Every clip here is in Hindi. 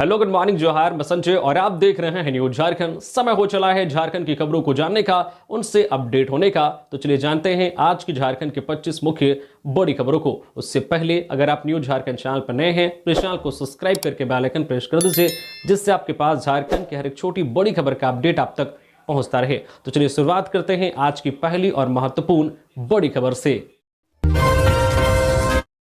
हेलो, गुड मॉर्निंग, जोहार, मैं संजय और आप देख रहे हैं न्यूज झारखंड। समय हो चला है झारखंड की खबरों को जानने का, उनसे अपडेट होने का। तो चलिए जानते हैं आज की झारखंड के 25 मुख्य बड़ी खबरों को। उससे पहले अगर आप न्यूज झारखंड चैनल पर नए हैं तो इस चैनल को सब्सक्राइब करके बेल आइकन प्रेस कर दीजिए, जिससे आपके पास झारखंड की हर एक छोटी बड़ी खबर का अपडेट आप तक पहुंचता रहे। तो चलिए शुरुआत करते हैं आज की पहली और महत्वपूर्ण बड़ी खबर से।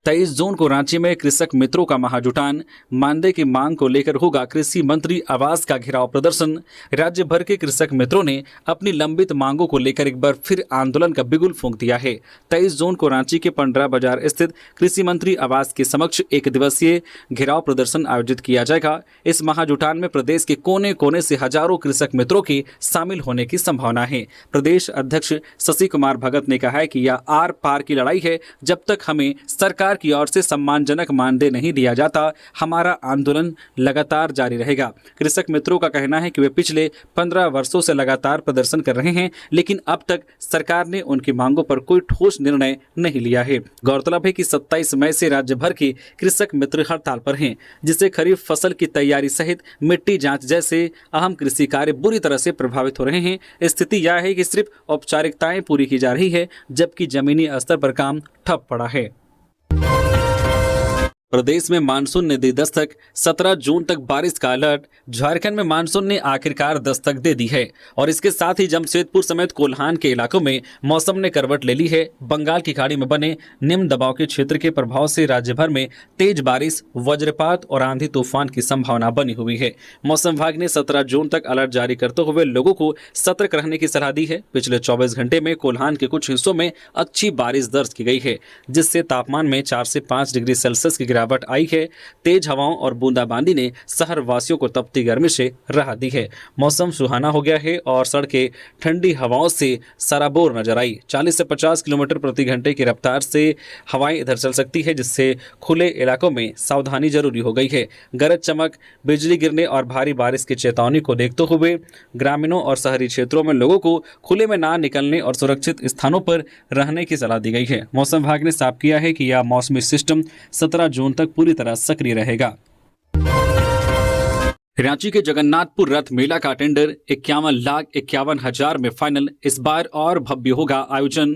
23 जून को रांची में कृषक मित्रों का महाजुटान, मानदेय की मांग को लेकर होगा कृषि मंत्री आवास का घेराव प्रदर्शन। राज्य भर के कृषक मित्रों ने अपनी लंबित मांगों को लेकर एक बार फिर आंदोलन का बिगुल फूंक दिया है। 23 जून को रांची के पंडरा बाजार स्थित कृषि मंत्री आवास के समक्ष एक दिवसीय घेराव प्रदर्शन आयोजित किया जाएगा। इस महाजुटान में प्रदेश के कोने कोने से हजारों कृषक मित्रों के शामिल होने की संभावना है। प्रदेश अध्यक्ष शशि कुमार भगत ने कहा है कि यह आर पार की लड़ाई है। जब तक हमें सरकार की ओर से सम्मानजनक मानदेय नहीं दिया जाता, हमारा आंदोलन लगातार जारी रहेगा। कृषक मित्रों का कहना है कि वे पिछले 15 वर्षों से लगातार प्रदर्शन कर रहे हैं, लेकिन अब तक सरकार ने उनकी मांगों पर कोई ठोस निर्णय नहीं लिया है। गौरतलब है कि 27 मई से राज्य भर के कृषक मित्र हड़ताल पर हैं, जिससे खरीफ फसल की तैयारी सहित मिट्टी जांच जैसे अहम कृषि कार्य बुरी तरह से प्रभावित हो रहे हैं। स्थिति यह है कि सिर्फ औपचारिकताएं पूरी की जा रही है, जबकि जमीनी स्तर पर काम ठप पड़ा है। प्रदेश में मानसून ने दी दस्तक, 17 जून तक बारिश का अलर्ट। झारखंड में मानसून ने आखिरकार दस्तक दे दी है और इसके साथ ही जमशेदपुर समेत कोल्हान के इलाकों में मौसम ने करवट ले ली है। बंगाल की खाड़ी में बने निम्न दबाव के क्षेत्र के प्रभाव से राज्य भर में तेज बारिश, वज्रपात और आंधी तूफान की संभावना बनी हुई है। मौसम विभाग ने 17 जून तक अलर्ट जारी करते हुए लोगों को सतर्क रहने की सलाह दी है। पिछले 24 घंटे में कोल्हान के कुछ हिस्सों में अच्छी बारिश दर्ज की गई है, जिससे तापमान में 4 से 5 डिग्री सेल्सियस की गिरावट आई है। तेज हवाओं और बूंदाबांदी ने शहर वासियों को तपती गर्मी से राहत दी है। मौसम सुहाना हो गया है और सड़कें ठंडी हवाओं से सराबोर नजर आई। 40 से 50 किलोमीटर प्रति घंटे की रफ्तार से हवाएं इधर चल सकती है, जिससे खुले इलाकों में सावधानी जरूरी हो गई है। गरज चमक, बिजली गिरने और भारी बारिश की चेतावनी को देखते हुए ग्रामीणों और शहरी क्षेत्रों में लोगों को खुले में ना निकलने और सुरक्षित स्थानों पर रहने की सलाह दी गई है। मौसम विभाग ने साफ किया है कि यह मौसमी सिस्टम 17 जून तक पूरी तरह सक्रिय रहेगा। रांची के जगन्नाथपुर रथ मेला का टेंडर 51,51,000 में फाइनल। इस बार और भव्य होगा आयोजन।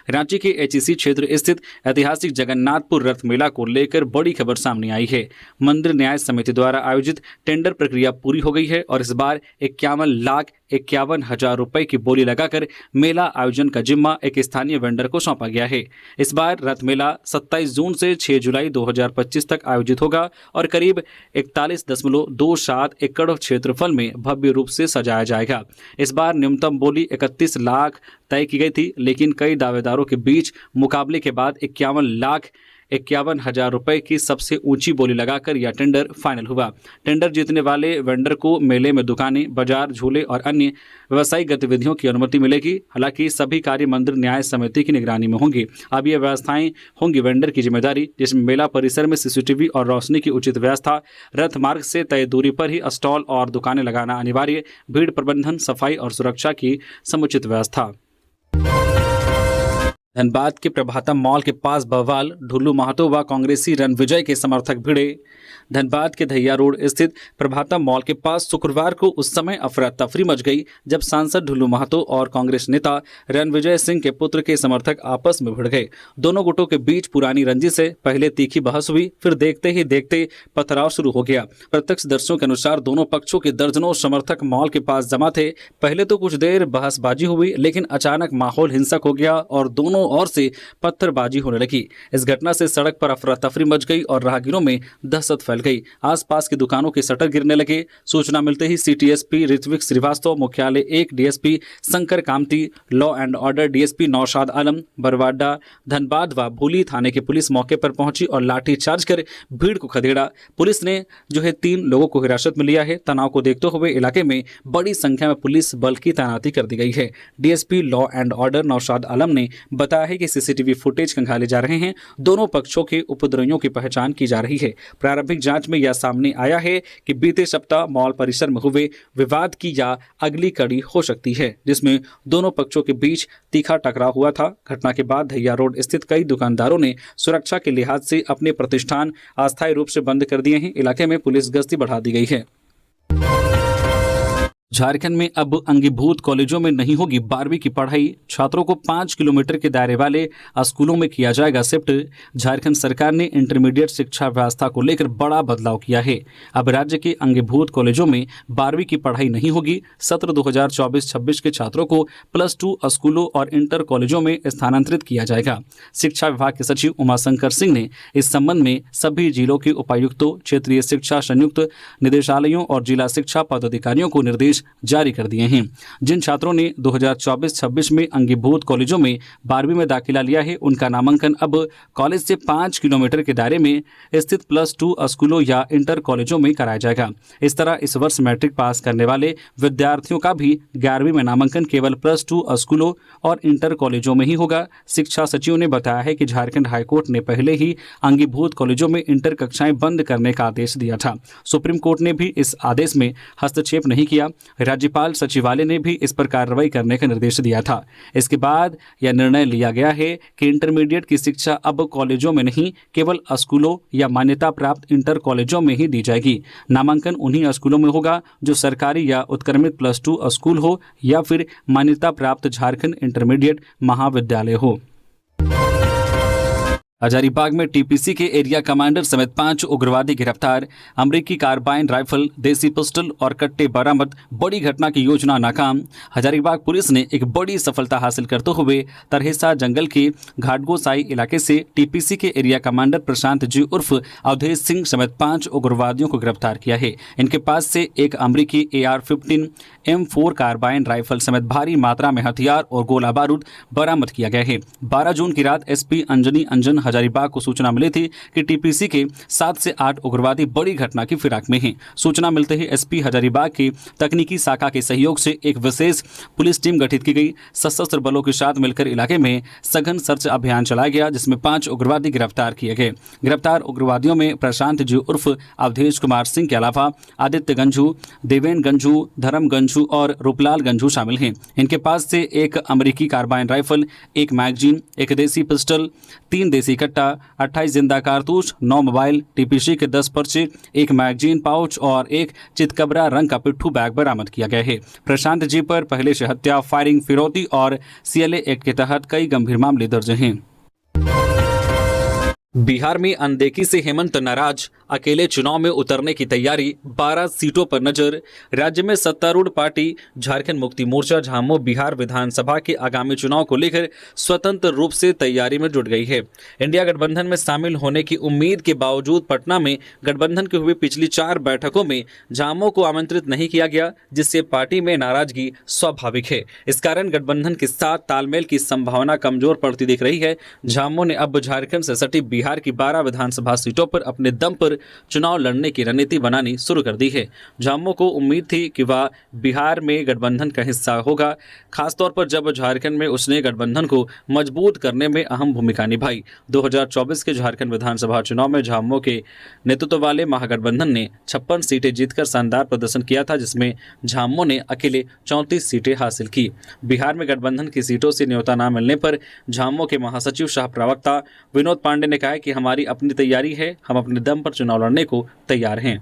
रांची के एचईसी क्षेत्र स्थित ऐतिहासिक जगन्नाथपुर रथ मेला को लेकर बड़ी खबर सामने आई है। मंदिर न्याय समिति द्वारा आयोजित टेंडर प्रक्रिया पूरी हो गई है और इस बार 51,51,000 रुपए की बोली लगाकर मेला आयोजन का जिम्मा एक स्थानीय वेंडर को सौंपा गया है। इस बार रथ मेला 27 जून से 6 जुलाई 2025 तक आयोजित होगा और करीब 41.27 एकड़ क्षेत्रफल में भव्य रूप से सजाया जाएगा। इस बार न्यूनतम बोली 31 लाख तय की गई थी, लेकिन कई दावेदारों के बीच मुकाबले के बाद 51,51,000 रुपए की सबसे ऊंची बोली लगाकर यह टेंडर फाइनल हुआ। टेंडर जीतने वाले वेंडर को मेले में दुकानें, बाजार, झूले और अन्य व्यवसायिक गतिविधियों की अनुमति मिलेगी। हालांकि सभी कार्य मंदिर न्याय समिति की निगरानी में होंगी। अब ये व्यवस्थाएं होंगी वेंडर की जिम्मेदारी, जिसमें मेला परिसर में सीसीटीवी और रोशनी की उचित व्यवस्था, रथ मार्ग से तय दूरी पर ही स्टॉल और दुकानें लगाना अनिवार्य, भीड़ प्रबंधन, सफाई और सुरक्षा की समुचित व्यवस्था। धनबाद के प्रभातम मॉल के पास बवाल, ढुल्लू महतो व कांग्रेसी रणविजय के समर्थक भिड़े। धनबाद के धैया रोड स्थित प्रभातम मॉल के पास शुक्रवार को उस समय अफरा तफरी मच गई जब सांसद ढुल्लू महतो और कांग्रेस नेता रणविजय सिंह के पुत्र के समर्थक आपस में भिड़ गए। दोनों गुटों के बीच पुरानी रंजिश से पहले तीखी बहस हुई, फिर देखते ही देखते पथराव शुरू हो गया। प्रत्यक्षदर्शियों के अनुसार दोनों पक्षों के दर्जनों समर्थक मॉल के पास जमा थे। पहले तो कुछ देर बहसबाजी हुई, लेकिन अचानक माहौल हिंसक हो गया और दोनों ओर से पत्थरबाजी होने लगी। इस घटना से सड़क पर अफरा तफरी मच गई और राहगीरों में दहशत फैल गई। आसपास की दुकानों के शटर गिरने लगे। सूचना मिलते ही सीटीएसपी ऋत्विक श्रीवास्तव, मुख्यालय 1 DSP Shankar Kamti, law and order DSP Naushad Alam, Barwada, Dhanbad व भूली थाने की पुलिस मौके पर पहुंची और लाठीचार्ज कर भीड़ को खदेड़ा। पुलिस ने 3 लोगों को हिरासत में लिया है। तनाव को देखते हुए इलाके में बड़ी संख्या में पुलिस बल की तैनाती कर दी गई है। DSP law and order Naushad Alam ने बताया बताया है कि सीसीटीवी फुटेज खंगाले जा रहे हैं। दोनों पक्षों के उपद्रवियों की पहचान की जा रही है। प्रारंभिक जांच में यह सामने आया है कि बीते सप्ताह मॉल परिसर में हुए विवाद की यह अगली कड़ी हो सकती है, जिसमें दोनों पक्षों के बीच तीखा टकराव हुआ था। घटना के बाद धैया रोड स्थित कई दुकानदारों ने सुरक्षा के लिहाज से अपने प्रतिष्ठान अस्थायी रूप से बंद कर दिए हैं। इलाके में पुलिस गश्ती बढ़ा दी गई है। झारखंड में अब अंगीभूत कॉलेजों में नहीं होगी 12वीं की पढ़ाई। छात्रों को 5 किलोमीटर के दायरे वाले स्कूलों में किया जाएगा शिफ्ट। झारखंड सरकार ने इंटरमीडिएट शिक्षा व्यवस्था को लेकर बड़ा बदलाव किया है। अब राज्य के अंगीभूत कॉलेजों में 12वीं की पढ़ाई नहीं होगी। सत्र 2024-26 के छात्रों को +2 स्कूलों और इंटर कॉलेजों में स्थानांतरित किया जाएगा। शिक्षा विभाग के सचिव उमाशंकर सिंह ने इस संबंध में सभी जिलों के उपायुक्तों, क्षेत्रीय शिक्षा संयुक्त निदेशालयों और जिला शिक्षा पदाधिकारियों को निर्देश जारी कर दिए हैं। जिन छात्रों ने 2024-26 में अंगीभूत कॉलेजों में 12वीं में दाखिला लिया है, उनका नामांकन अब कॉलेज से 5 किलोमीटर के दायरे में स्थित +2 स्कूलों या इंटर कॉलेजों में कराया जाएगा। इस तरह इस वर्ष मैट्रिक पास करने वाले विद्यार्थियों का भी 11वीं में नामांकन केवल +2 स्कूलों और इंटर कॉलेजों में ही होगा। शिक्षा सचिव ने बताया है कि झारखंड हाईकोर्ट ने पहले ही अंगीभूत कॉलेजों में इंटर कक्षाएं बंद करने का आदेश दिया था। सुप्रीम कोर्ट ने भी इस आदेश में हस्तक्षेप नहीं किया। राज्यपाल सचिवालय ने भी इस पर कार्रवाई करने का निर्देश दिया था। इसके बाद यह निर्णय लिया गया है कि इंटरमीडिएट की शिक्षा अब कॉलेजों में नहीं, केवल स्कूलों या मान्यता प्राप्त इंटर कॉलेजों में ही दी जाएगी। नामांकन उन्हीं स्कूलों में होगा जो सरकारी या उत्क्रमित +2 स्कूल हो या फिर मान्यता प्राप्त झारखंड इंटरमीडिएट महाविद्यालय हो। हजारीबाग में टीपीसी के एरिया कमांडर समेत 5 उग्रवादी गिरफ्तार। अमेरिकी कार्बाइन राइफल, देसी पिस्टल और कट्टे बरामद। बड़ी घटना की योजना नाकाम। हजारीबाग पुलिस ने एक बड़ी सफलता हासिल करते हुए तरहेसा जंगल के घाटगोसाई इलाके से टीपीसी के एरिया कमांडर प्रशांत जी उर्फ अवधेश सिंह समेत 5 उग्रवादियों को गिरफ्तार किया है। इनके पास से एक अमेरिकी AR-15 M4 कार्बाइन राइफल समेत भारी मात्रा में हथियार और गोला बारूद बरामद किया गया है। 12 जून की रात SP अंजनी अंजन हजारीबाग को सूचना मिली थी कि टीपीसी के 7 से 8 उग्रवादी बड़ी घटना की फिराक में हैं। सूचना मिलते ही SP हजारीबाग की तकनीकी शाखा के सहयोग से एक विशेष पुलिस टीम गठित की गई। सशस्त्र बलों के साथ मिलकर इलाके में सघन सर्च अभियान चलाया गया, जिसमें 5 उग्रवादी गिरफ्तार किए गए। गिरफ्तार उग्रवादियों में प्रशांत जी उर्फ अवधेश कुमार सिंह के अलावा आदित्य गंजू, देवेन गंजू, धर्म गंजू और रूपलाल गंजू शामिल हैं। इनके पास से एक अमेरिकी कार्बाइन राइफल, एक मैगजीन, एक देसी पिस्टल, 3 देसी कट्टा, 28 जिंदा कारतूस, 9 मोबाइल, टीपीसी के 10 पर्चे, एक मैगजीन पाउच और एक चितकबरा रंग का पिट्ठू बैग बरामद किया गया है। प्रशांत जी पर पहले से हत्या, फायरिंग, फिरौती और CLA एक्ट के तहत कई गंभीर मामले दर्ज हैं। बिहार में अनदेखी से हेमंत नाराज, अकेले चुनाव में उतरने की तैयारी, 12 सीटों पर नजर। राज्य में सत्तारूढ़ पार्टी झारखंड मुक्ति मोर्चा झामो बिहार विधानसभा के आगामी चुनाव को लेकर स्वतंत्र रूप से तैयारी में जुट गई है। इंडिया गठबंधन में शामिल होने की उम्मीद के बावजूद पटना में गठबंधन के हुए पिछली 4 बैठकों में झामो को आमंत्रित नहीं किया गया, जिससे पार्टी में नाराजगी स्वाभाविक है। इस कारण गठबंधन के साथ तालमेल की संभावना कमजोर पड़ती दिख रही है। झामो ने अब झारखंड से सटी बिहार की 12 विधानसभा सीटों पर अपने दम पर चुनाव लड़ने की रणनीति बनानी शुरू कर दी है। झामो को उम्मीद थी कि वह बिहार में गठबंधन का हिस्सा होगा, खासतौर पर जब झारखंड में उसने गठबंधन को मजबूत करने में अहम भूमिका निभाई। 2024 के झारखंड विधानसभा चुनाव में झामो के नेतृत्व वाले महागठबंधन ने 56 सीटें जीतकर शानदार प्रदर्शन किया था, जिसमें झामो ने अकेले 34 सीटें हासिल की। बिहार में गठबंधन की सीटों से न्योता न मिलने पर झामो के महासचिव सह प्रवक्ता विनोद पांडे ने कहा है कि हमारी अपनी तैयारी है, हम अपने दम पर चुनाव लड़ने को तैयार हैं।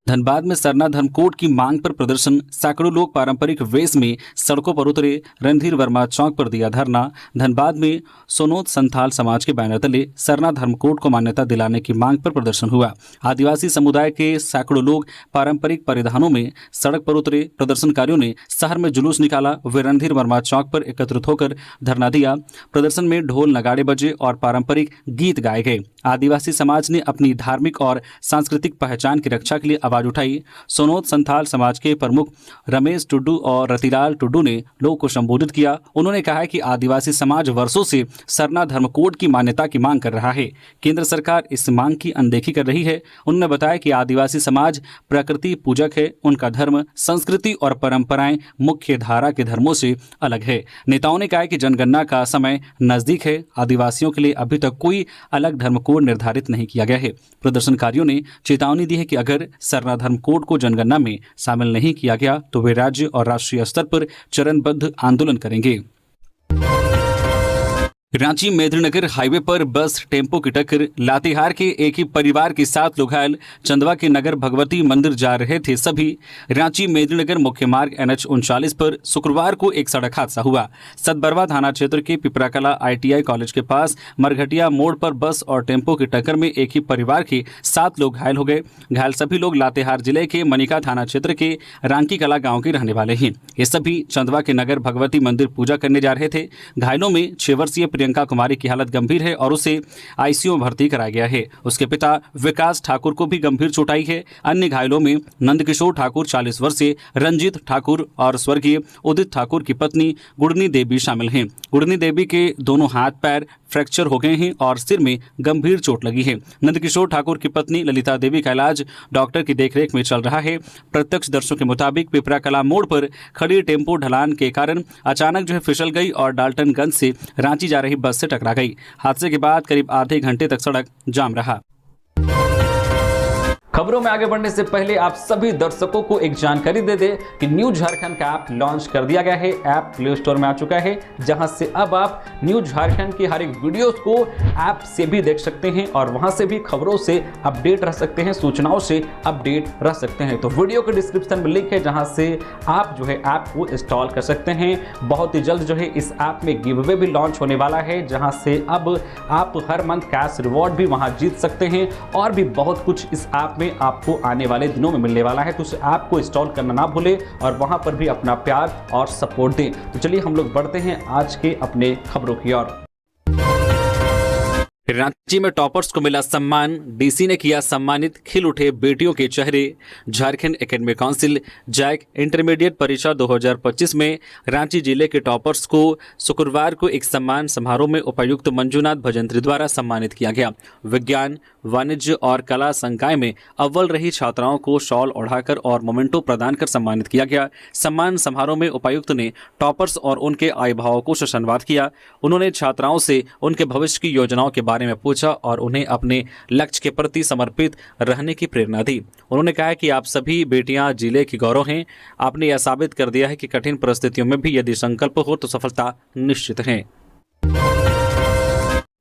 धनबाद में सरना धर्मकोड की मांग पर प्रदर्शन, सैकड़ों लोग पारंपरिक वेश में सड़कों पर उतरे। रणधीर वर्मा चौक पर दिया धरना। धनबाद में सोनोत संथाल समाज के बैनर तले सरना धर्मकोड को मान्यता दिलाने की मांग पर प्रदर्शन हुआ। आदिवासी समुदाय के सैकड़ों लोग पारंपरिक परिधानों में सड़क पर उतरे। प्रदर्शनकारियों ने शहर में जुलूस निकाला। वे रणधीर वर्मा चौक पर एकत्रित होकर धरना दिया। प्रदर्शन में ढोल नगाड़े बजे और पारंपरिक गीत गाए गए। आदिवासी समाज ने अपनी धार्मिक और सांस्कृतिक पहचान की रक्षा के लिए आवाज आवाज उठाई। सोनोत संथाल समाज के प्रमुख रमेश टुड्डू और रतिलाल टुड्डू ने लोगों को संबोधित किया। उन्होंने कहा कि आदिवासी समाज वर्षों से सरना धर्म कोड की मान्यता की मांग कर रहा है। केंद्र सरकार इस मांग की अनदेखी कर रही है। उन्होंने बताया कि आदिवासी समाज प्रकृति पूजक है। उनका धर्म, संस्कृति और परंपराएं मुख्य धारा के धर्मों से अलग है। नेताओं ने कहा कि जनगणना का समय नजदीक है। आदिवासियों के लिए अभी तक कोई अलग धर्म कोड निर्धारित नहीं किया गया है। प्रदर्शनकारियों ने चेतावनी दी है कि अगर सरना धर्म कोड को जनगणना में शामिल नहीं किया गया तो वे राज्य और राष्ट्रीय स्तर पर चरणबद्ध आंदोलन करेंगे। रांची मेदिनीनगर हाईवे पर बस टेम्पो की टक्कर, लातेहार के एक ही परिवार के 7 लोग घायल। चंदवा के नगर भगवती मंदिर जा रहे थे सभी। रांची मेदिनीनगर मुख्य मार्ग NH 39 पर शुक्रवार को एक सड़क हादसा हुआ। सतबरवा थाना क्षेत्र के पिपराकला ITI कॉलेज के पास मरघटिया मोड़ पर बस और टेम्पो की टक्कर में एक ही परिवार के 7 लोग घायल हो गए। घायल सभी लोग लातेहार जिले के मनिका थाना क्षेत्र के रांकी कला गाँव के रहने वाले हैं। ये सभी चंदवा के नगर भगवती मंदिर पूजा करने जा रहे थे। घायलों में 6 वर्षीय प्रियंका कुमारी की हालत गंभीर है और उसे ICU में भर्ती कराया गया है। उसके पिता विकास ठाकुर को भी गंभीर चोट आई है। अन्य घायलों में नंदकिशोर ठाकुर 40 वर्षीय, रंजीत ठाकुर और स्वर्गीय उदित ठाकुर की पत्नी गुड़नी देवी शामिल हैं। गुड़नी देवी के दोनों हाथ पैर फ्रैक्चर हो गए हैं और सिर में गंभीर चोट लगी है। नंदकिशोर ठाकुर की पत्नी ललिता देवी का इलाज डॉक्टर की देखरेख में चल रहा है। प्रत्यक्षदर्शियों के मुताबिक पिपरा कला मोड़ पर खड़ी टेम्पो ढलान के कारण अचानक फिसल गई और डाल्टनगंज से रांची जा रही बस से टकरा गई। हादसे के बाद करीब आधे घंटे तक सड़क जाम रहा। खबरों में आगे बढ़ने से पहले आप सभी दर्शकों को एक जानकारी दे दें कि न्यूज झारखंड का ऐप लॉन्च कर दिया गया है। ऐप प्ले स्टोर में आ चुका है, जहां से अब आप न्यूज झारखंड की हर एक वीडियोस को ऐप से भी देख सकते हैं और वहां से भी खबरों से अपडेट रह सकते हैं, सूचनाओं से अपडेट रह सकते हैं। तो वीडियो के डिस्क्रिप्शन में लिंक है, जहां से आप ऐप को इंस्टॉल कर सकते हैं। बहुत ही जल्द इस ऐप में गिव अवे भी लॉन्च होने वाला है, जहां से अब आप हर मंथ कैश रिवॉर्ड भी वहां जीत सकते हैं और भी बहुत कुछ इस ऐप में आपको आने वाले दिनों में मिलने वाला है। तो उस ऐप को इंस्टॉल करना ना भूलें और वहां पर भी अपना प्यार और सपोर्ट दें। तो चलिए हम लोग बढ़ते हैं आज के अपने खबरों की ओर। रांची में टॉपर्स को मिला सम्मान, DC ने किया सम्मानित, खिल उठे बेटियों के चेहरे। Jharkhand academic council JAC intermediate परीक्षा 2025 में रांची जिले के टॉपर्स को शुक्रवार को एक सम्मान समारोह में उपायुक्त मंजूनाथ भजंत्री द्वारा सम्मानित किया गया। विज्ञान, वाणिज्य और कला संकाय में अव्वल रही छात्राओं को शॉल ओढ़ाकर और मोमेंटो प्रदान कर सम्मानित किया गया। सम्मान समारोह में उपायुक्त ने टॉपर्स और उनके अभिभावकों को शासनवाद किया। उन्होंने छात्राओं से उनके भविष्य की योजनाओं के बारे में पूछा और उन्हें अपने लक्ष्य के प्रति समर्पित रहने की प्रेरणा दी। उन्होंने कहा कि आप सभी बेटियां जिले की गौरव हैं। आपने यह साबित कर दिया है कि कठिन परिस्थितियों में भी यदि संकल्प हो तो सफलता निश्चित है।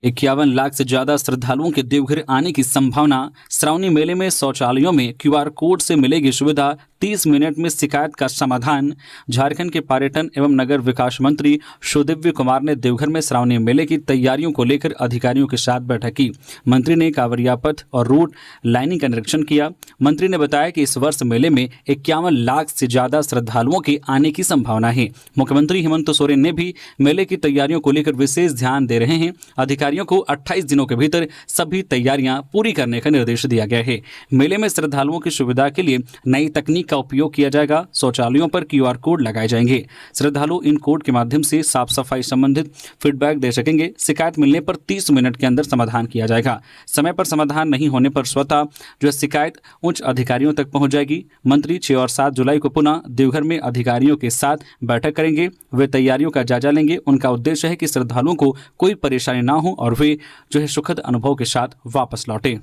51 लाख से ज्यादा श्रद्धालुओं के देवघर आने की संभावना। श्रावणी मेले में शौचालयों में QR कोड से मिलेगी सुविधा। 30 मिनट में शिकायत का समाधान। झारखंड के पर्यटन एवं नगर विकास मंत्री सुदिव्य कुमार ने देवघर में श्रावणी मेले की तैयारियों को लेकर अधिकारियों के साथ बैठक की। मंत्री ने कांवरिया पथ और रूट लाइनिंग का निरीक्षण किया। मंत्री ने बताया कि इस वर्ष मेले में 51 लाख से ज्यादा श्रद्धालुओं के आने की संभावना है। मुख्यमंत्री हेमंत सोरेन ने भी मेले की तैयारियों को लेकर विशेष ध्यान दे रहे हैं। अधिकारियों को 28 दिनों के भीतर सभी तैयारियां पूरी करने का निर्देश दिया गया है। मेले में श्रद्धालुओं की सुविधा के लिए नई तकनीक का उपयोग किया जाएगा। शौचालयों पर QR कोड लगाए जाएंगे। श्रद्धालु इन कोड के माध्यम से साफ सफाई संबंधित फीडबैक दे सकेंगे। शिकायत मिलने पर 30 मिनट के अंदर समाधान किया जाएगा। समय पर समाधान नहीं होने पर स्वतः शिकायत उच्च अधिकारियों तक पहुंच जाएगी। मंत्री 6 और 7 जुलाई को पुनः देवघर में अधिकारियों के साथ बैठक करेंगे। वे तैयारियों का जायजा लेंगे। उनका उद्देश्य है कि श्रद्धालुओं को कोई परेशानी ना हो और वे सुखद अनुभव के साथ वापस लौटे।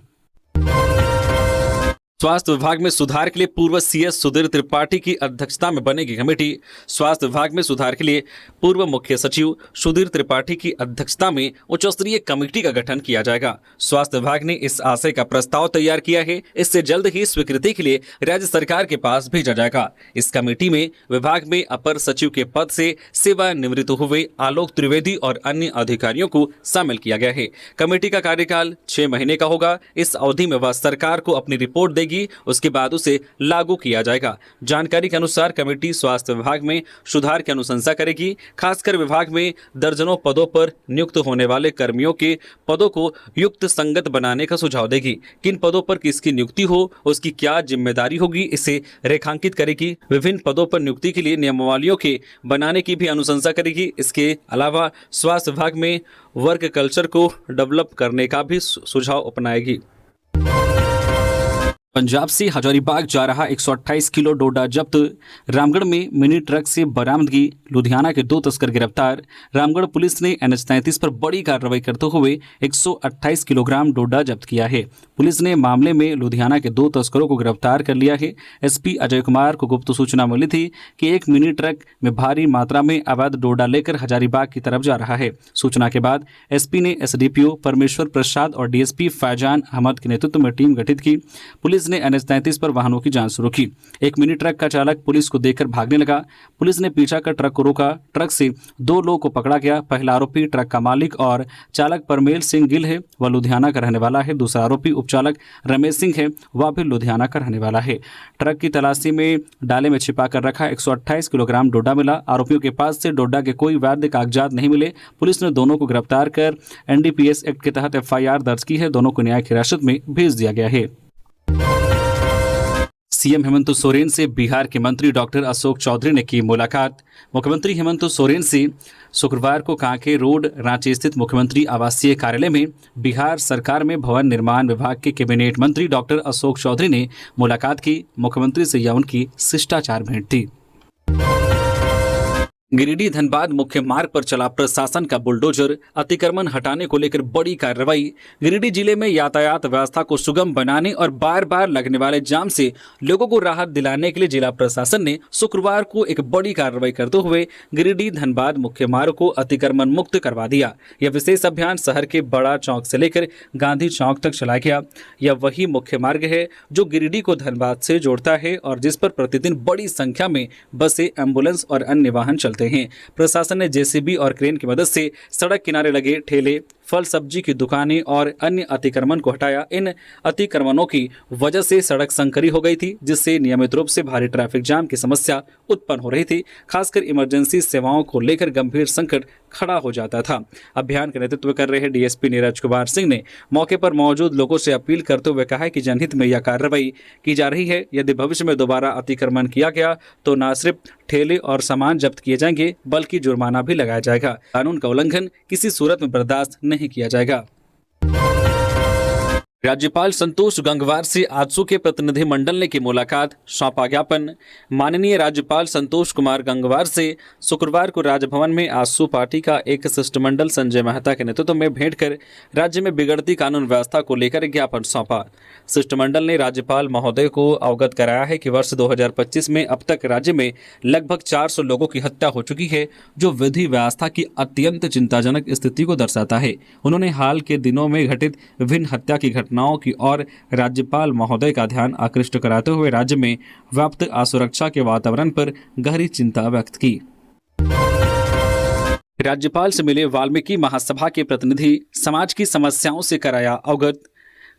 स्वास्थ्य विभाग में सुधार के लिए पूर्व CS सुधीर त्रिपाठी की अध्यक्षता में बनेगी कमेटी। स्वास्थ्य विभाग में सुधार के लिए पूर्व मुख्य सचिव सुधीर त्रिपाठी की अध्यक्षता में उच्च स्तरीय कमेटी का गठन किया जाएगा। स्वास्थ्य विभाग ने इस आशय का प्रस्ताव तैयार किया है। इससे जल्द ही स्वीकृति के लिए राज्य सरकार के पास भेजा जाएगा। इस कमेटी में विभाग में अपर सचिव के पद से सेवानिवृत्त हुए आलोक त्रिवेदी और अन्य अधिकारियों को शामिल किया गया है। कमेटी का कार्यकाल 6 महीने का होगा। इस अवधि में वह सरकार को अपनी रिपोर्ट देगी, उसके बाद उसे लागू किया जाएगा। जानकारी के अनुसार कमेटी स्वास्थ्य विभाग में सुधार की अनुशंसा करेगी। खासकर विभाग में दर्जनों पदों पर नियुक्त होने वाले कर्मियों के पदों को युक्त संगत बनाने का सुझाव देगी। किन पदों पर किसकी नियुक्ति हो, उसकी क्या जिम्मेदारी होगी, इसे रेखांकित करेगी। विभिन्न पदों पर नियुक्ति के लिए नियमावलियों के बनाने की भी अनुशंसा करेगी। इसके अलावा स्वास्थ्य विभाग में वर्क कल्चर को डेवलप करने का भी सुझाव अपनाएगी। पंजाब से हजारीबाग जा रहा 128 किलो डोडा जब्त। रामगढ़ में मिनी ट्रक से बरामदगी। लुधियाना के 2 तस्कर गिरफ्तार। रामगढ़ पुलिस ने NH-33 पर बड़ी कार्रवाई करते हुए 128 किलोग्राम डोडा जब्त किया है। पुलिस ने मामले में लुधियाना के 2 तस्करों को गिरफ्तार कर लिया है। SP अजय कुमार को गुप्त सूचना मिली थी कि एक मिनी ट्रक में भारी मात्रा में अवैध डोडा लेकर हजारीबाग की तरफ जा रहा है। सूचना के बाद SP ने SDPO परमेश्वर प्रसाद और DSP फैजान अहमद के नेतृत्व में टीम गठित की। पुलिस ने NH-33 पर वाहनों की जांच शुरू की। एक मिनी ट्रक का चालक पुलिस को देखकर भागने लगा। पुलिस ने पीछा कर ट्रक को रोका। ट्रक से 2 लोगों को पकड़ा गया। पहला आरोपी ट्रक का मालिक और चालक परमेल सिंह गिल है, वह लुधियाना का रहने वाला है। दूसरा आरोपी उपचालक रमेश सिंह है, वह भी लुधियाना का रहने वाला है। ट्रक की तलाशी में डाले में छिपा कर रखा 128 किलोग्राम डोडा मिला। आरोपियों के पास से डोडा के कोई वैध कागजात नहीं मिले। पुलिस ने दोनों को गिरफ्तार कर NDPS एक्ट के तहत FIR दर्ज की है। दोनों को न्यायिक हिरासत में भेज दिया गया है। सीएम हेमंत सोरेन से बिहार के मंत्री डॉक्टर अशोक चौधरी ने की मुलाकात। मुख्यमंत्री हेमंत सोरेन से शुक्रवार को कांके रोड रांची स्थित मुख्यमंत्री आवासीय कार्यालय में बिहार सरकार में भवन निर्माण विभाग के कैबिनेट मंत्री डॉक्टर अशोक चौधरी ने मुलाकात की। मुख्यमंत्री से यह उनकी शिष्टाचार भेंट थी। गिरिडीह धनबाद मुख्य मार्ग पर चला प्रशासन का बुलडोजर। अतिक्रमण हटाने को लेकर बड़ी कार्रवाई। गिरिडीह जिले में यातायात व्यवस्था को सुगम बनाने और बार बार लगने वाले जाम से लोगों को राहत दिलाने के लिए जिला प्रशासन ने शुक्रवार को एक बड़ी कार्रवाई करते हुए गिरिडीह धनबाद मुख्य मार्ग को अतिक्रमण मुक्त करवा दिया। यह विशेष अभियान शहर के बड़ा चौक से लेकर गांधी चौक तक चलाया गया। यह वही मुख्य मार्ग है जो गिरिडीह को धनबाद से जोड़ता है और जिस पर प्रतिदिन बड़ी संख्या में बसें, एम्बुलेंस और अन्य वाहन चलते हैं। प्रशासन ने JCB और क्रेन की मदद से सड़क किनारे लगे ठेले, फल सब्जी की दुकानें और अन्य अतिक्रमण को हटाया। इन अतिक्रमणों की वजह से सड़क संकरी हो गई थी, जिससे नियमित रूप से भारी ट्रैफिक जाम की समस्या उत्पन्न हो रही थी। खासकर इमरजेंसी सेवाओं को लेकर गंभीर संकट खड़ा हो जाता था। अभियान का नेतृत्व कर रहे DSP नीरज कुमार सिंह ने मौके पर मौजूद लोगों से अपील करते हुए कहा कि जनहित में यह कार्रवाई की जा रही है। यदि भविष्य में दोबारा अतिक्रमण किया गया तो न सिर्फ ठेले और सामान जब्त किए जाएंगे बल्कि जुर्माना भी लगाया जाएगा। कानून का उल्लंघन किसी सूरत में बर्दाश्त नहीं किया जाएगा। राज्यपाल संतोष गंगवार से आजसू के प्रतिनिधि मंडल ने की मुलाकात। सौंपा ज्ञापन। माननीय राज्यपाल संतोष कुमार गंगवार से शुक्रवार को राजभवन में आजसू पार्टी का एक शिष्टमंडल संजय मेहता के नेतृत्व में भेंट कर राज्य में बिगड़ती कानून व्यवस्था को लेकर ज्ञापन सौंपा। शिष्टमंडल ने राज्यपाल महोदय को अवगत कराया है कि वर्ष 2025 में अब तक राज्य में लगभग 400 लोगों की हत्या हो चुकी है, जो विधि व्यवस्था की अत्यंत चिंताजनक स्थिति को दर्शाता है। उन्होंने हाल के दिनों में घटित विभिन्न हत्या की घटनाओं की ओर राज्यपाल महोदय का ध्यान आकृष्ट कराते हुए राज्य में व्याप्त असुरक्षा के वातावरण पर गहरी चिंता व्यक्त की। राज्यपाल से मिले वाल्मीकि महासभा के प्रतिनिधि, समाज की समस्याओं से कराया अवगत।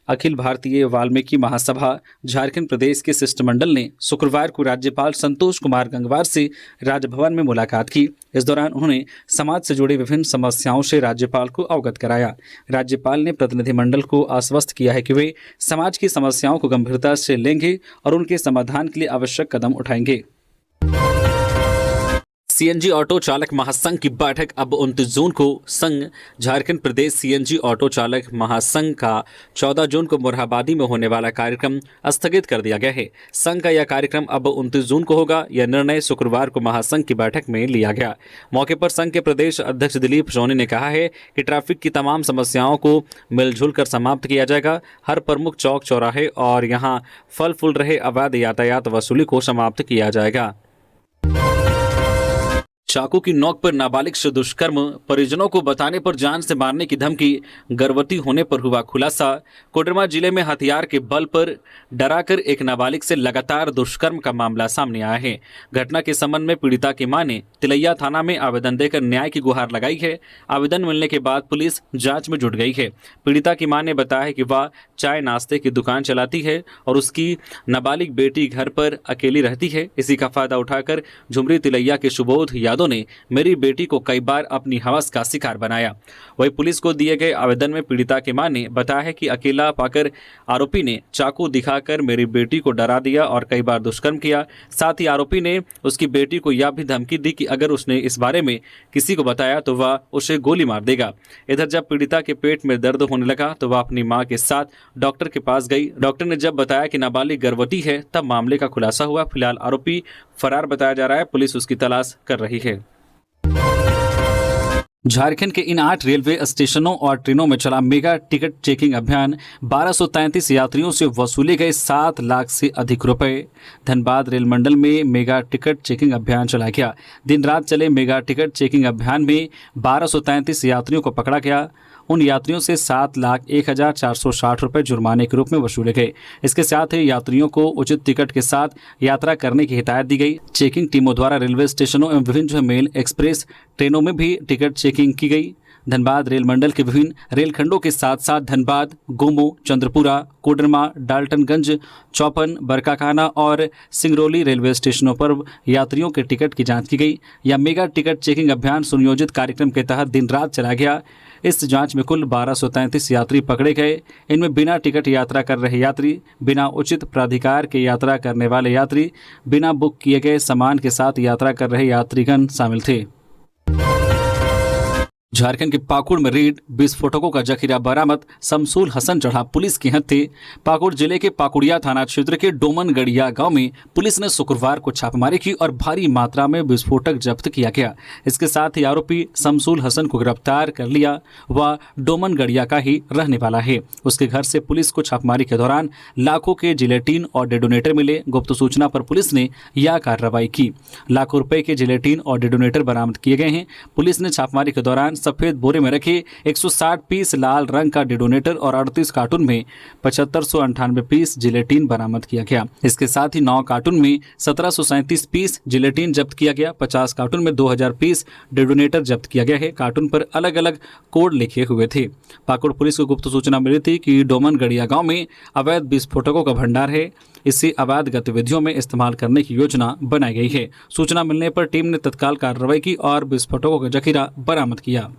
अखिल भारतीय वाल्मीकि महासभा झारखंड प्रदेश के शिष्टमंडल ने शुक्रवार को राज्यपाल संतोष कुमार गंगवार से राजभवन में मुलाकात की। इस दौरान उन्होंने समाज से जुड़ी विभिन्न समस्याओं से राज्यपाल को अवगत कराया। राज्यपाल ने प्रतिनिधिमंडल को आश्वस्त किया है कि वे समाज की समस्याओं को गंभीरता से लेंगे और उनके समाधान के लिए आवश्यक कदम उठाएंगे। CNG ऑटो चालक महासंघ की बैठक अब 29 जून को। संघ झारखंड प्रदेश CNG ऑटो चालक महासंघ का 14 जून को मोरहाबादी में होने वाला कार्यक्रम स्थगित कर दिया गया है। संघ का यह कार्यक्रम अब 29 जून को होगा। यह निर्णय शुक्रवार को महासंघ की बैठक में लिया गया। मौके पर संघ के प्रदेश अध्यक्ष दिलीप सोनी ने कहा है कि ट्रैफिक की तमाम समस्याओं को मिलजुल कर समाप्त किया जाएगा। हर प्रमुख चौक चौराहे और यहाँ फल फूल रहे अवैध यातायात वसूली को समाप्त किया जाएगा। चाकू की नोक पर नाबालिग से दुष्कर्म, परिजनों को बताने पर जान से मारने की धमकी, गर्भवती होने पर हुआ खुलासा। कोडरमा जिले में हथियार के बल पर डराकर एक नाबालिग से लगातार दुष्कर्म का मामला सामने आया है। घटना के संबंध में पीड़िता की मां ने तिलैया थाना में आवेदन देकर न्याय की गुहार लगाई है। आवेदन मिलने के बाद पुलिस जांच में जुट गई है। पीड़िता की मां ने बताया कि वह चाय नाश्ते की दुकान चलाती है और उसकी नाबालिग बेटी घर पर अकेली रहती है। इसी का फायदा उठाकर झुमरी तिलैया के सुबोध यादव ने मेरी बेटी को कई बार अपनी हवस का शिकार बनाया। वही पुलिस को दिए गए आवेदन में पीड़िता की मां ने बताया है कि अकेला पाकर आरोपी ने चाकू दिखाकर मेरी बेटी को डरा दिया और कई बार दुष्कर्म किया। साथ ही आरोपी ने उसकी बेटी को यह भी धमकी दी कि अगर उसने इस बारे में किसी को बताया तो वह उसे गोली मार देगा। इधर जब पीड़िता के पेट में दर्द होने लगा तो वह अपनी मां के साथ डॉक्टर के पास गई। डॉक्टर ने जब बताया कि नाबालिग गर्भवती है तब मामले का खुलासा हुआ। फिलहाल आरोपी फरार बताया जा रहा है। पुलिस उसकी तलाश कर रही है। झारखंड के इन 8 रेलवे स्टेशनों और ट्रेनों में चला मेगा टिकट चेकिंग अभियान। 1233 यात्रियों से वसूले गए 7 लाख से अधिक रुपए। धनबाद रेल मंडल में मेगा टिकट चेकिंग अभियान चलाया गया। दिन रात चले मेगा टिकट चेकिंग अभियान में 1233 यात्रियों को पकड़ा गया। उन यात्रियों से 7,01,460 रुपये जुर्माने के रूप में वसूले गए। इसके साथ ही यात्रियों को उचित टिकट के साथ यात्रा करने की हिदायत दी गई। चेकिंग टीमों द्वारा रेलवे स्टेशनों एवं विभिन्न मेल एक्सप्रेस ट्रेनों में भी टिकट चेकिंग की गई। धनबाद रेल मंडल के विभिन्न रेलखंडों के साथ साथ धनबाद, गोमो, चंद्रपुरा, कोडरमा, डाल्टनगंज, चौपन, बरकाकाना और सिंगरौली रेलवे स्टेशनों पर यात्रियों के टिकट की जांच की गई। यह मेगा टिकट चेकिंग अभियान सुनियोजित कार्यक्रम के तहत दिन रात चलाया गया। इस जांच में कुल 1233 यात्री पकड़े गए। इनमें बिना टिकट यात्रा कर रहे यात्री, बिना उचित प्राधिकार के यात्रा करने वाले यात्री, बिना बुक किए गए सामान के साथ यात्रा कर रहे यात्रीगण शामिल थे। झारखंड के पाकुड़ में रेड, विस्फोटकों का जखीरा बरामद, शमसूल हसन चढ़ा पुलिस के हत्थे। पाकुड़ जिले के पाकुड़िया थाना क्षेत्र के डोमनगढ़िया गांव में पुलिस ने शुक्रवार को छापेमारी की और भारी मात्रा में विस्फोटक जब्त किया गया। इसके साथ ही आरोपी शमसूल हसन को गिरफ्तार कर लिया। वह डोमनगढ़िया का ही रहने वाला है। उसके घर से पुलिस को छापेमारी के दौरान लाखों के जिलेटिन और डेटोनेटर मिले। गुप्त सूचना पर पुलिस ने यह कार्रवाई की। लाखों रुपए के जिलेटिन और डेटोनेटर बरामद किए गए हैं। पुलिस ने छापेमारी के दौरान सफेद बोरे में रखे 160 पीस लाल रंग का डेटोनेटर और 38 कार्टून में 7598 पीस जिलेटिन बरामद किया गया। इसके साथ ही 9 कार्टून में 1737 पीस जिलेटिन जब्त किया गया। 50 कार्टून में 2000 पीस डेटोनेटर जब्त किया गया है। कार्टून पर अलग अलग कोड लिखे हुए थे। पाकुड़ पुलिस को गुप्त सूचना मिली थी कि डोमनगढ़िया गांव में अवैध विस्फोटकों का भंडार है। इसे अवैध गतिविधियों में इस्तेमाल करने की योजना बनाई गई है। सूचना मिलने पर टीम ने तत्काल कार्रवाई की और विस्फोटकों का जखीरा बरामद किया।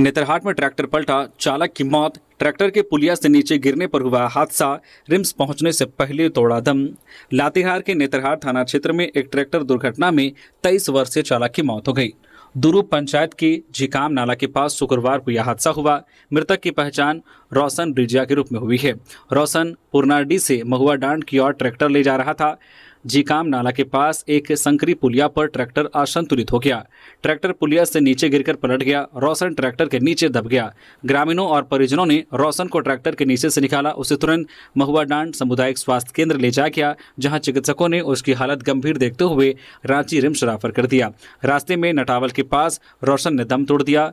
नेतरहाट में ट्रैक्टर पलटा, चालक की मौत। ट्रैक्टर के पुलिया से नीचे गिरने पर हुआ हादसा, रिम्स पहुंचने से पहले तोड़ा दम। लातेहार के नेतरहाट थाना क्षेत्र में एक ट्रैक्टर दुर्घटना में 23 वर्षीय चालक की मौत हो गई। दुरू पंचायत के झिकाम नाला के पास शुक्रवार को यह हादसा हुआ। मृतक की पहचान रोशन ब्रिजिया के रूप में हुई है। रोशन पुरनाडी से महुआ डांड की ओर ट्रैक्टर ले जा रहा था। झिकाम नाला के पास एक संकरी पुलिया पर ट्रैक्टर असंतुलित हो गया। ट्रैक्टर पुलिया से नीचे गिरकर पलट गया। रोशन ट्रैक्टर के नीचे दब गया। ग्रामीणों और परिजनों ने रोशन को ट्रैक्टर के नीचे से निकाला। उसे तुरंत महुआ डांड सामुदायिक स्वास्थ्य केंद्र ले जाया गया, जहां चिकित्सकों ने उसकी हालत गंभीर देखते हुए रांची रिम्स रेफर कर दिया। रास्ते में नटावल के पास रोशन ने दम तोड़ दिया।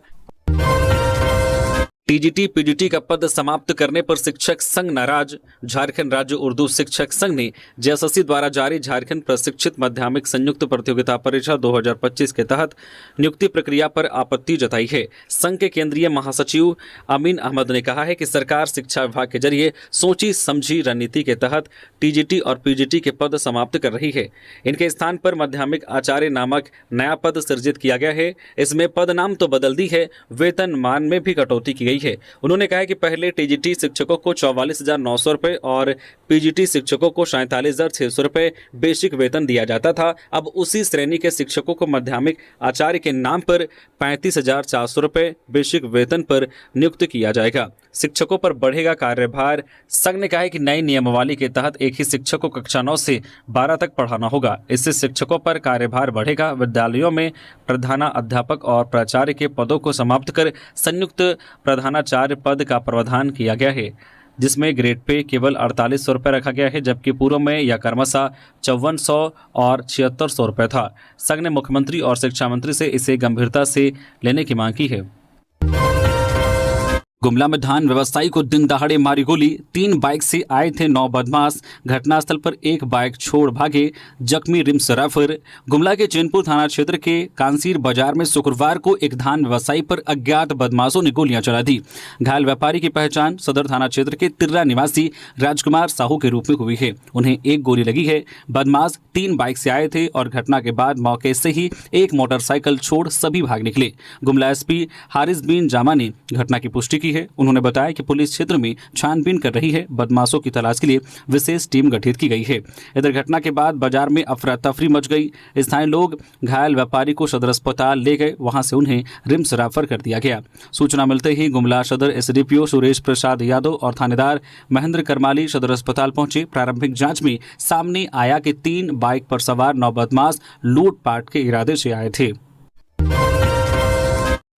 टीजीटी पीजीटी का पद समाप्त करने पर शिक्षक संघ नाराज। झारखंड राज्य उर्दू शिक्षक संघ ने जेएसएससी द्वारा जारी झारखंड प्रशिक्षित माध्यमिक संयुक्त प्रतियोगिता परीक्षा 2025 के तहत नियुक्ति प्रक्रिया पर आपत्ति जताई है। संघ के केंद्रीय महासचिव अमीन अहमद ने कहा है कि सरकार शिक्षा विभाग के जरिए सोची समझी रणनीति के तहत टीजीटी और पीजीटी के पद समाप्त कर रही है। इनके स्थान पर माध्यमिक आचार्य नामक नया पद सृजित किया गया है। इसमें पद नाम तो बदल दी है, वेतन मान में भी कटौती की गई है। उन्होंने कहा कि पहले टीजीटी शिक्षकों को 44,900 रुपए और पीजीटी शिक्षकों को 47,600 रुपए बेसिक वेतन दिया जाता था। अब उसी श्रेणी के शिक्षकों को माध्यमिक आचार्य के नाम पर 35,400 रुपए बेसिक वेतन पर नियुक्त किया जाएगा। शिक्षकों पर बढ़ेगा कार्यभार। संघ ने कहा है कि नई नियमावली के तहत एक ही शिक्षक को कक्षा 9 से 12 तक पढ़ाना होगा। इससे शिक्षकों पर कार्यभार बढ़ेगा। विद्यालयों में प्रधानाध्यापक और प्राचार्य के पदों को समाप्त कर संयुक्त प्रधानाचार्य पद का प्रावधान किया गया है। जिसमें ग्रेड पे केवल 4800 रुपये रखा गया है, जबकि पूर्व में यह क्रमशः 5400 और 7600 रुपये था। संघ ने मुख्यमंत्री और शिक्षा मंत्री से इसे गंभीरता से लेने की मांग की है। गुमला में धान व्यवसायी को दिन दहाड़े मारी गोली, 3 बाइक से आए थे 9 बदमाश, घटनास्थल पर एक बाइक छोड़ भागे, जख्मी रिम्स रेफर। गुमला के चैनपुर थाना क्षेत्र के कांसीर बाजार में शुक्रवार को एक धान व्यवसायी पर अज्ञात बदमाशों ने गोलियां चला दी। घायल व्यापारी की पहचान सदर थाना क्षेत्र के तिर्रा निवासी राजकुमार साहू के रूप में हुई है। उन्हें एक गोली लगी है। बदमाश 3 बाइक से आए थे और घटना के बाद मौके से ही एक मोटरसाइकिल छोड़ सभी भाग निकले। गुमला एसपी हारिस बिन जामा ने घटना की पुष्टि की है। उन्होंने बताया कि पुलिस क्षेत्र में छानबीन कर रही है। बदमाशों की तलाश के लिए विशेष टीम गठित की गई है। इधर घटना के बाद बाजार में अफरा तफरी मच गई। स्थानीय लोग घायल व्यापारी को सदर अस्पताल ले गए, वहां से उन्हें रिम्स रेफर कर दिया गया। सूचना मिलते ही गुमला सदर एसडीपीओ सुरेश प्रसाद यादव और थानेदार महेंद्र करमाली सदर अस्पताल पहुंचे। प्रारंभिक जांच में सामने आया कि 3 बाइक पर सवार 9 बदमाश लूटपाट के इरादे से आए थे।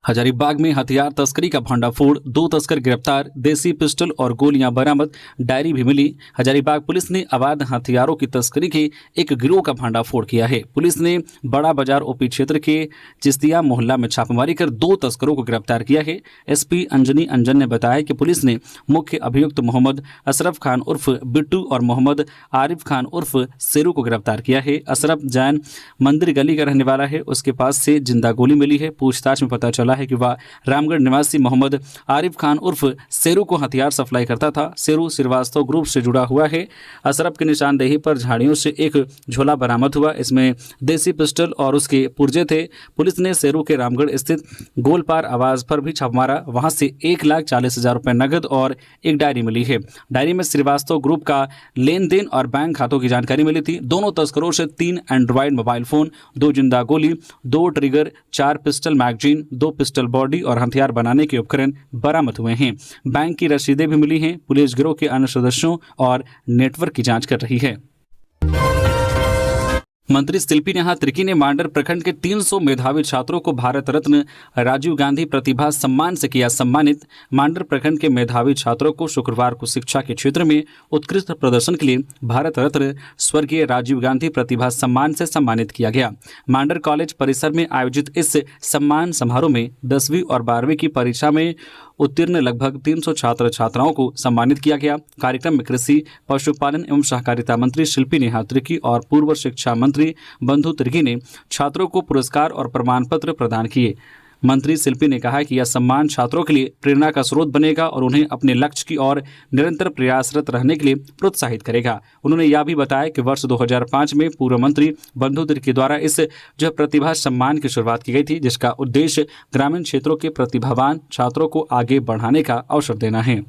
हजारीबाग में हथियार तस्करी का भंडाफोड़, 2 तस्कर गिरफ्तार, देसी पिस्टल और गोलियां बरामद, डायरी भी मिली। हजारीबाग पुलिस ने अवैध हथियारों की तस्करी के एक गिरोह का भंडाफोड़ किया है। पुलिस ने बड़ा बाजार ओपी क्षेत्र के चिश्तिया मोहल्ला में छापेमारी कर 2 तस्करों को गिरफ्तार किया है। एसपी अंजनी अंजन ने बताया कि पुलिस ने मुख्य अभियुक्त मोहम्मद अशरफ खान उर्फ बिट्टू और मोहम्मद आरिफ खान उर्फ शेरू को गिरफ्तार किया है। अशरफ जैन मंदिर गली का रहने वाला है। उसके पास से जिंदा गोली मिली है। पूछताछ में पता चला है कि वह रामगढ़ निवासी मोहम्मद आरिफ खान उर्फ शेरू को हथियार सप्लाई करता था। शेरू श्रीवास्तव ग्रुप से जुड़ा हुआ है। अशरफ की निशानदेही पर झाड़ियों से एक झोला बरामद हुआ। इसमें देसी पिस्टल और उसके पुर्जे थे। पुलिस ने शेरू के रामगढ़ स्थित गोलपार आवास पर भी छापा मारा। वहां से 1,40,000 रुपए नगद और एक डायरी मिली है। डायरी में श्रीवास्तव ग्रुप का लेन देन और बैंक खातों की जानकारी मिली थी। दोनों तस्करों से 3 एंड्रॉयड मोबाइल फोन, 2 जिंदा गोली, 2 trigger, 4 pistol magazine, 2 pistol body और हथियार बनाने के उपकरण बरामद हुए हैं। बैंक की रसीदें भी मिली हैं। पुलिस गिरोह के अन्य सदस्यों और नेटवर्क की जांच कर रही है। मंत्री शिल्पी नेहा तिर्की ने मांडर प्रखंड के 300 मेधावी छात्रों को भारत रत्न राजीव गांधी प्रतिभा सम्मान से किया सम्मानित। मांडर प्रखंड के मेधावी छात्रों को शुक्रवार को शिक्षा के क्षेत्र में उत्कृष्ट प्रदर्शन के लिए भारत रत्न स्वर्गीय राजीव गांधी प्रतिभा सम्मान से सम्मानित किया गया। मांडर कॉलेज परिसर में आयोजित इस सम्मान समारोह में 10वीं और 12वीं की परीक्षा में उत्तीर्ण लगभग 300 छात्र छात्राओं को सम्मानित किया गया। कार्यक्रम में कृषि, पशुपालन एवं सहकारिता मंत्री शिल्पी नेहा तिर्की और पूर्व शिक्षा मंत्री बंधु तिर्की ने छात्रों को पुरस्कार और प्रमाण पत्र प्रदान किए। मंत्री शिल्पी ने कहा कि यह सम्मान छात्रों के लिए प्रेरणा का स्रोत बनेगा और उन्हें अपने लक्ष्य की ओर निरंतर प्रयासरत रहने के लिए प्रोत्साहित करेगा। उन्होंने यह भी बताया कि वर्ष 2005 में पूर्व मंत्री बंधु तिर्की द्वारा इस जो प्रतिभा सम्मान की शुरुआत की गई थी, जिसका उद्देश्य ग्रामीण क्षेत्रों के प्रतिभावान छात्रों को आगे बढ़ाने का अवसर देना है।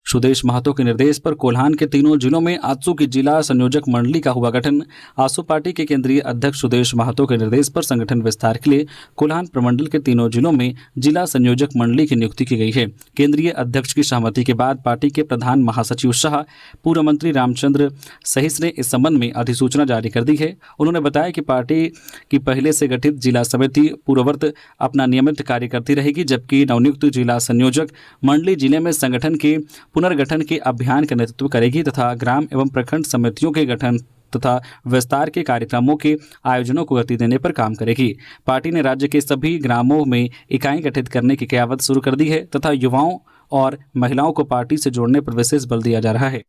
सुदेश महतो के निर्देश पर कोल्हान के तीनों जिलों में आजसू की जिला संयोजक मंडली का हुआ गठन। आजसू पार्टी के केंद्रीय अध्यक्ष सुदेश महतो के निर्देश पर संगठन विस्तार के लिए कोल्हान प्रमंडल के तीनों जिलों में जिला संयोजक मंडली की नियुक्ति की गई है। केंद्रीय अध्यक्ष की सहमति के बाद पार्टी के प्रधान महासचिव शाह पूर्व मंत्री रामचंद्र सहिस ने इस संबंध में अधिसूचना जारी कर दी है। उन्होंने बताया कि पार्टी की पहले से गठित जिला समिति पूर्ववत अपना नियमित कार्य करती रहेगी, जबकि नवनियुक्त जिला संयोजक मंडली जिले में संगठन के पुनर्गठन के अभियान का नेतृत्व करेगी तथा ग्राम एवं प्रखंड समितियों के गठन तथा विस्तार के कार्यक्रमों के आयोजनों को गति देने पर काम करेगी। पार्टी ने राज्य के सभी ग्रामों में इकाई गठित करने की कयावत शुरू कर दी है तथा युवाओं और महिलाओं को पार्टी से जोड़ने पर विशेष बल दिया जा रहा है।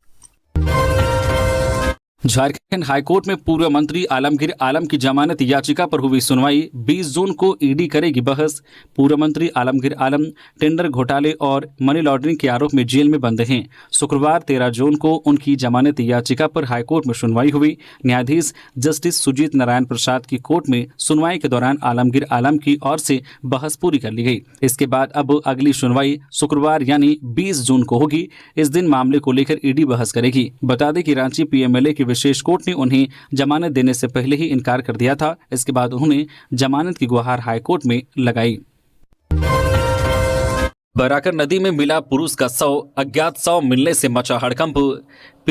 झारखंड हाईकोर्ट में पूर्व मंत्री आलमगीर आलम की जमानत याचिका पर हुई सुनवाई। 20 जून को ईडी करेगी बहस। पूर्व मंत्री आलमगीर आलम टेंडर घोटाले और मनी लॉन्ड्रिंग के आरोप में जेल में बंद हैं। शुक्रवार 13 जून को उनकी जमानत याचिका पर हाईकोर्ट में सुनवाई हुई। न्यायाधीश जस्टिस सुजीत नारायण प्रसाद की कोर्ट में सुनवाई के दौरान आलमगीर आलम की ओर से बहस पूरी कर ली गई। इसके बाद अब अगली सुनवाई शुक्रवार यानी 20 जून को होगी। इस दिन मामले को लेकर ईडी बहस करेगी। बता दें कि रांची पीएमएलए की विशेष कोर्ट ने उन्हें जमानत देने से पहले ही इनकार कर दिया था। इसके बाद उन्होंने जमानत की गुहार हाईकोर्ट में लगाई। बराकर नदी में मिला पुरुष का शव, अज्ञात शव मिलने से मचा हड़कंप।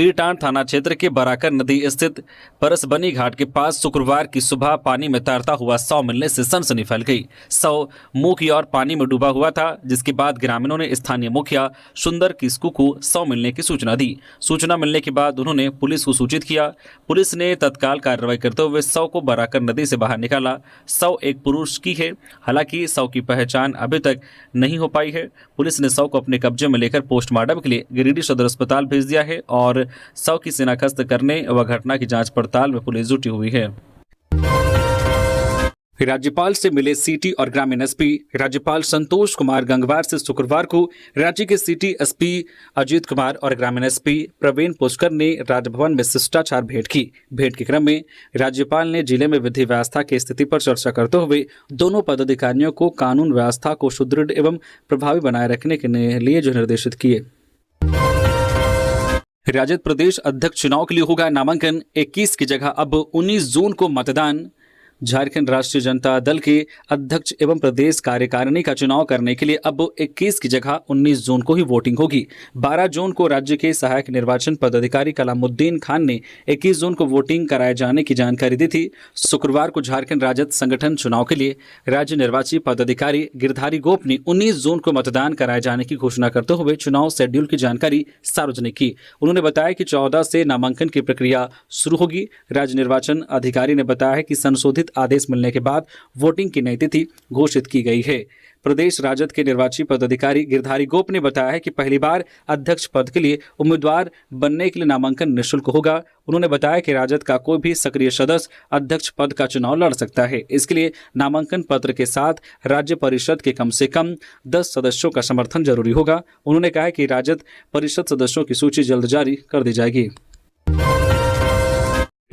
पीरटांड थाना क्षेत्र के बराकर नदी स्थित परसबनी घाट के पास शुक्रवार की सुबह पानी में तैरता हुआ शव मिलने से सनसनी फैल गई। शव मुंह की ओर पानी में डूबा हुआ था, जिसके बाद ग्रामीणों ने स्थानीय मुखिया सुंदर किस्कू को शव मिलने की सूचना दी। सूचना मिलने के बाद उन्होंने पुलिस को सूचित किया। पुलिस ने तत्काल कार्रवाई करते हुए शव को बराकर नदी से बाहर निकाला। शव एक पुरुष की है, हालांकि शव की पहचान अभी तक नहीं हो पाई है। पुलिस ने शव को अपने कब्जे में लेकर पोस्टमार्टम के लिए गिरिडीह सदर अस्पताल भेज दिया है और शव की शिनाख्त करने व घटना की जांच पड़ताल में पुलिस जुटी हुई है। राज्यपाल से मिले सिटी और ग्रामीण एसपी। राज्यपाल संतोष कुमार गंगवार से शुक्रवार को राज्य के सिटी एसपी अजीत कुमार और ग्रामीण एसपी प्रवीण पुष्कर ने राजभवन में शिष्टाचार भेंट की। भेंट के क्रम में राज्यपाल ने जिले में विधि व्यवस्था की स्थिति पर चर्चा करते हुए दोनों पदाधिकारियों को कानून व्यवस्था को सुदृढ़ एवं प्रभावी बनाए रखने के लिए जो निर्देशित किए। राजद प्रदेश अध्यक्ष चुनाव के लिए होगा नामांकन। 21 की जगह अब 19 जून को मतदान। झारखंड राष्ट्रीय जनता दल के अध्यक्ष एवं प्रदेश कार्यकारिणी का चुनाव करने के लिए अब 21 की जगह 19 जून को ही वोटिंग होगी। 12 जून को राज्य के सहायक निर्वाचन पदाधिकारी कलामुद्दीन खान ने 21 जून को वोटिंग कराए जाने की जानकारी दी थी। शुक्रवार को झारखंड राजद संगठन चुनाव के लिए राज्य निर्वाची पदाधिकारी गिरधारी गोप ने 19 जून को मतदान कराए जाने की घोषणा करते हुए चुनाव शेड्यूल की जानकारी सार्वजनिक की। उन्होंने बताया कि 14 से नामांकन की प्रक्रिया शुरू होगी। राज्य निर्वाचन अधिकारी ने बताया है कि संशोधित आदेश मिलने के बाद वोटिंग की नई तिथि घोषित की गई है। प्रदेश राजद के निर्वाची पदाधिकारी गिरधारी गोप ने बताया है कि पहली बार अध्यक्ष पद के लिए उम्मीदवार बनने के लिए नामांकन निःशुल्क होगा। उन्होंने बताया कि राजद का कोई भी सक्रिय सदस्य अध्यक्ष पद का चुनाव लड़ सकता है। इसके लिए नामांकन पत्र के साथ राज्य परिषद के कम से कम 10 सदस्यों का समर्थन जरूरी होगा। उन्होंने कहा कि राजद परिषद सदस्यों की सूची जल्द जारी कर दी जाएगी।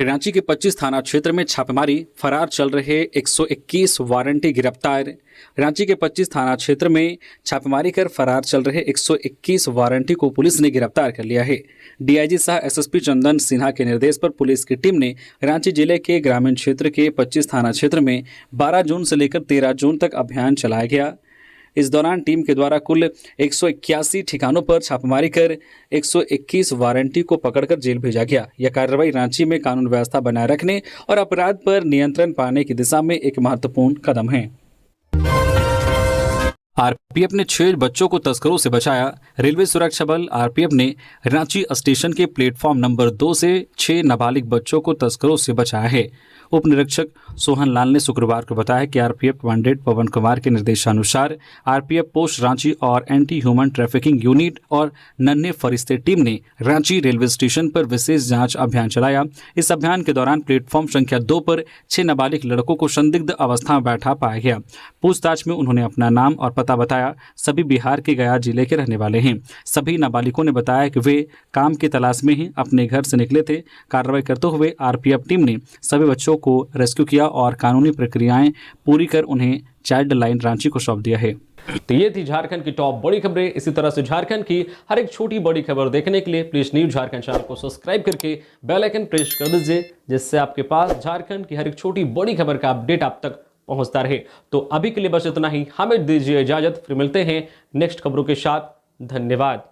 रांची के 25 थाना क्षेत्र में छापेमारी, फरार चल रहे 121 वारंटी गिरफ्तार। रांची के 25 थाना क्षेत्र में छापेमारी कर फरार चल रहे 121 वारंटी को पुलिस ने गिरफ्तार कर लिया है। डीआईजी सह एसएसपी चंदन सिन्हा के निर्देश पर पुलिस की टीम ने रांची जिले के ग्रामीण क्षेत्र के 25 थाना क्षेत्र में 12 जून से लेकर 13 जून तक अभियान चलाया गया। इस दौरान टीम के द्वारा कुल 181 ठिकानों पर छापेमारी कर 121 वारंटी को पकड़कर जेल भेजा गया। यह कार्रवाई रांची में कानून व्यवस्था बनाए रखने और अपराध पर नियंत्रण पाने की दिशा में एक महत्वपूर्ण कदम है। आरपीएफ ने 6 बच्चों को तस्करों से बचाया। रेलवे सुरक्षा बल आरपीएफ ने रांची स्टेशन के प्लेटफॉर्म नंबर 2 से 6 नाबालिग बच्चों को तस्करों से बचाया है। उप निरीक्षक सोहन लाल ने शुक्रवार को बताया कि आरपीएफ कमांडेंट पवन कुमार के निर्देशानुसार आरपीएफ पोस्ट रांची और एंटी ह्यूमन ट्रैफिकिंग यूनिट और नन्हे फरिश्ते टीम ने रांची रेलवे स्टेशन पर विशेष जांच अभियान चलाया। इस अभियान के दौरान प्लेटफॉर्म संख्या 2 पर 6 नाबालिग लड़कों को संदिग्ध अवस्था में बैठा पाया गया। पूछताछ में उन्होंने अपना नाम और पता बताया। सभी बिहार के गया जिले के रहने वाले हैं। सभी नाबालिगों ने बताया कि वे काम की तलाश में ही अपने घर से निकले थे। कार्रवाई करते हुए आरपीएफ टीम ने सभी बच्चों को रेस्क्यू किया और कानूनी प्रक्रियाएं पूरी कर उन्हें चाइल्ड लाइन रांची को सौंप दिया है। तो ये थी झारखंड की टॉप बड़ी खबरें। इसी तरह से झारखंड की हर एक छोटी बड़ी खबर देखने के लिए प्लीज न्यूज झारखंड चैनल को सब्सक्राइब करके बेल आइकन प्रेस कर दीजिए, जिससे आपके पास झारखंड की हर एक छोटी बड़ी खबर का अपडेट आप तक पहुंचता रहे। तो अभी के लिए बस इतना ही। हमें दीजिए इजाजत, फिर मिलते हैं नेक्स्ट खबरों के साथ। धन्यवाद।